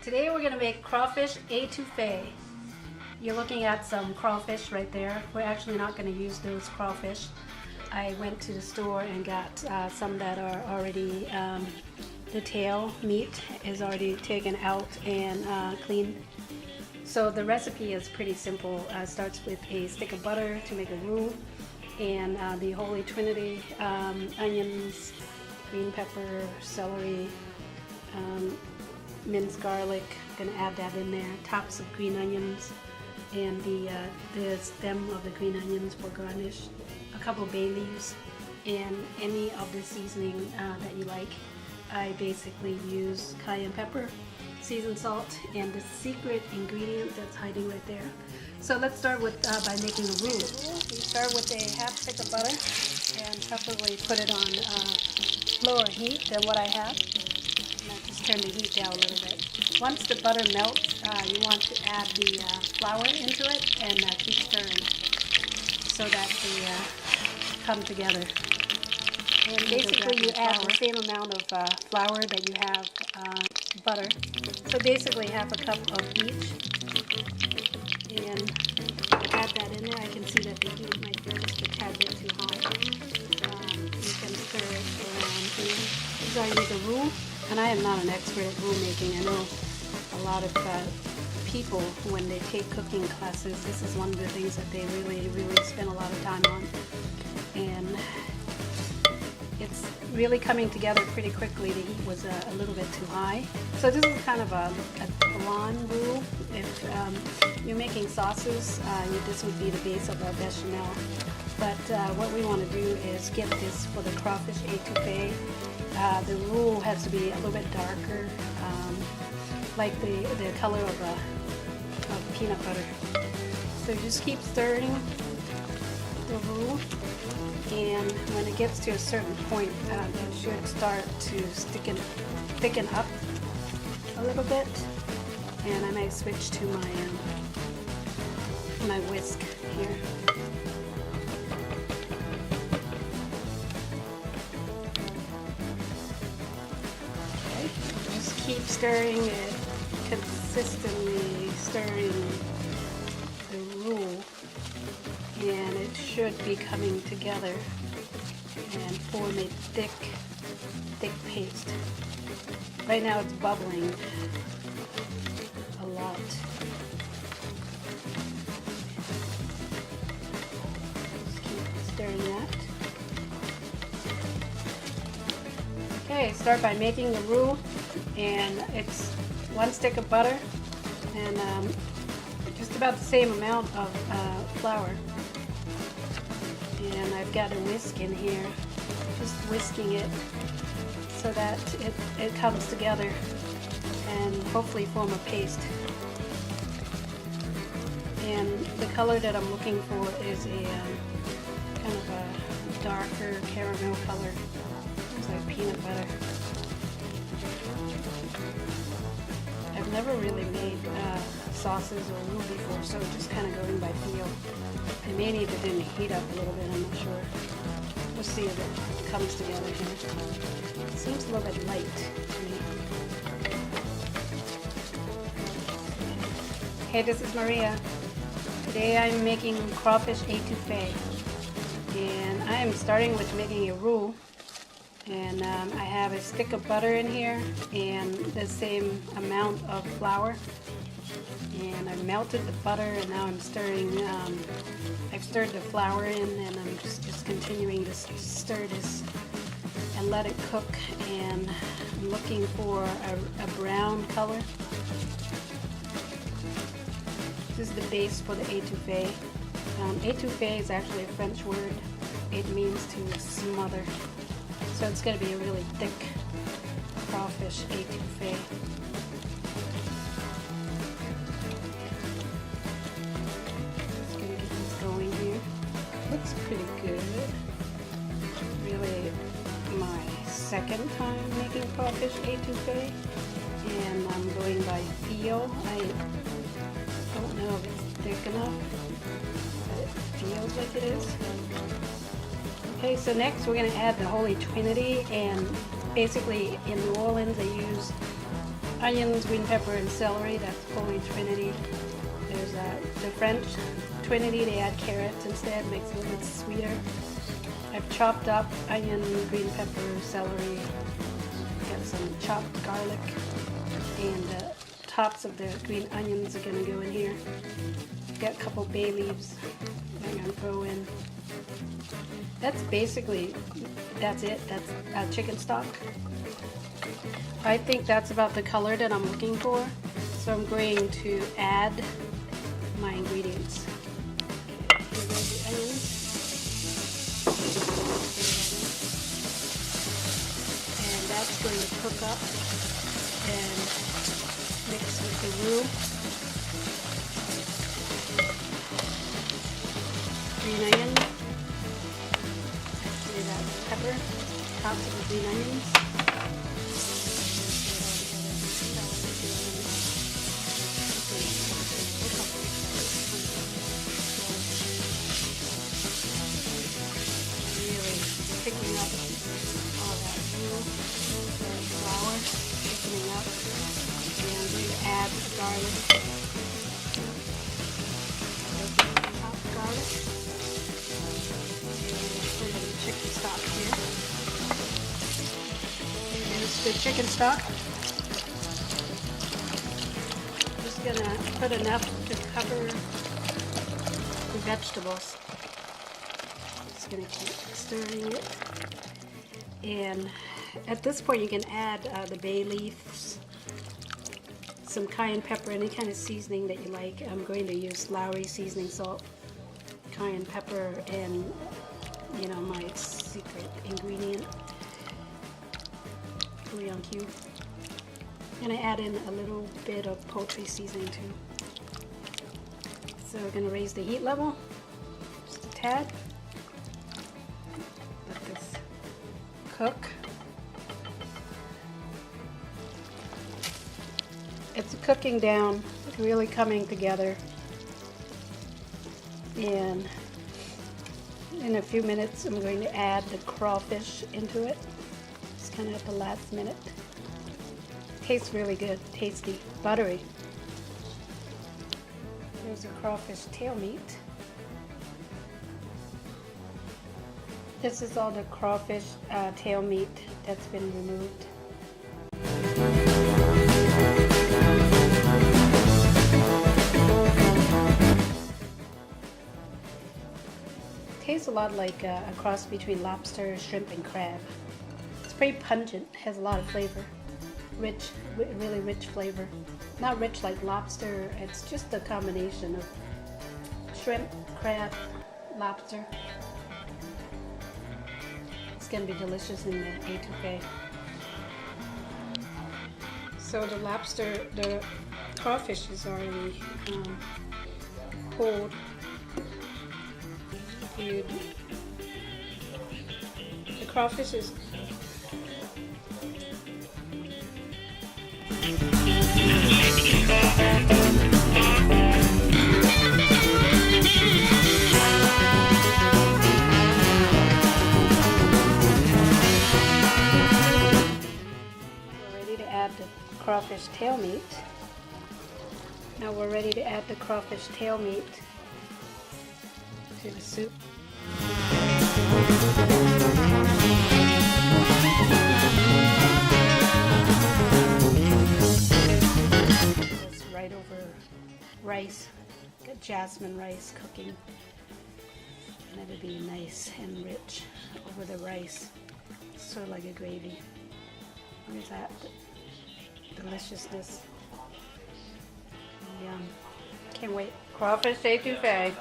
Today we're going to make crawfish etouffee. You're looking at some crawfish right there. We're actually not going to use those crawfish. I went to the store and got some that are already, the tail meat is already taken out and cleaned. So the recipe is pretty simple. It starts with a stick of butter to make a roux, and the Holy Trinity, onions, green pepper, celery, minced garlic. Gonna add that in there. Tops of green onions, and the stem of the green onions for garnish. A couple bay leaves, and any of the seasoning that you like. I basically use cayenne pepper, seasoned salt, and the secret ingredient that's hiding right there. So let's start with by making a roux. You start with a half stick of butter and preferably put it on lower heat than what I have. And I just turn the heat down a little bit. Once the butter melts, you want to add the flour into it and keep stirring so that they come together. And basically you add the same amount of flour that you have butter. So basically half a cup of each. And add that in there. I can see that the heat might be just a tad bit too high. You can stir it around here. So I use a roux, and I am not an expert at roux making. I know a lot of people, when they take cooking classes, this is one of the things that they really spend a lot of time on. And it's really coming together pretty quickly. The heat was a little bit too high. So this is kind of a blonde roux. If you're making sauces, this would be the base of our bechamel. But what we want to do is get this for the crawfish etouffee. The roux has to be a little bit darker, like the color of peanut butter. So just keep stirring the roux. And when it gets to a certain point, it should start to thicken up a little bit. And I might switch to my whisk here. Okay, just keep stirring it, consistently stirring the roux. And it should be coming together and form a thick paste. Right now it's bubbling a lot. Just keep stirring that. Okay, start by making the roux, and it's 1 stick of butter and just about the same amount of flour. And I've got a whisk in here, just whisking it so that it comes together and hopefully form a paste. And the color that I'm looking for is a kind of a darker caramel color. It's like peanut butter. I've never really made sauces or roux before, so just kind of going by feel. I may need to then heat up a little bit, I'm not sure. We'll see if it comes together here. It seems a little bit light to me. Hey, this is Maria. Today I'm making crawfish etouffee. And I am starting with making a roux. And I have a stick of butter in here and the same amount of flour. And I melted the butter, and now I'm stirring. I've stirred the flour in, and I'm just continuing to stir this and let it cook. And I'm looking for a brown color. This is the base for the etouffee. Etouffee is actually a French word. It means to smother. So it's going to be a really thick crawfish etouffee. Just going to get this going here. Looks pretty good. Really my second time making crawfish etouffee, and I'm going by feel. I don't know if it's thick enough, but it feels like it is. Okay, so next we're going to add the Holy Trinity, and basically in New Orleans they use onions, green pepper, and celery. That's Holy Trinity. There's the French Trinity. They add carrots instead, makes it a little bit sweeter. I've chopped up onion, green pepper, celery. Got some chopped garlic, and the tops of the green onions are gonna go in here. Got a couple bay leaves I'm gonna throw in. That's basically, that's it. That's chicken stock. I think that's about the color that I'm looking for. So I'm going to add my ingredients. Here go the onions. And that's going to cook up and mix with the roux. Green onion. Actually that's pepper. Tops of the green onions. Picking up all that roux, flour, thickening up, and I'm going to add the garlic. Chopped garlic, and put in the chicken stock here. Here's the chicken stock. Just gonna put enough to cover the vegetables. Going to keep stirring it, and at this point you can add the bay leaves, some cayenne pepper, any kind of seasoning that you like. I'm going to use Lowry seasoning salt, cayenne pepper, and my secret ingredient, bouillon cube. I'm going to add in a little bit of poultry seasoning too. So we're going to raise the heat level just a tad. Cook. It's cooking down, really coming together, and in a few minutes I'm going to add the crawfish into it. It's kind of at the last minute. Tastes really good, tasty, buttery. Here's the crawfish tail meat. This is all the crawfish tail meat that's been removed. Tastes a lot like a cross between lobster, shrimp, and crab. It's pretty pungent, has a lot of flavor. Rich, really rich flavor. Not rich like lobster, it's just a combination of shrimp, crab, lobster. It's going to be delicious in the etouffee. So the lobster, the crawfish is already cold. The crawfish is crawfish tail meat. Now we're ready to add the crawfish tail meat to the soup. This right over rice, got jasmine rice cooking, and it'll be nice and rich over the rice, sort of like a gravy. Look at that. Deliciousness. Yum. Can't wait. Crawfish Etouffee.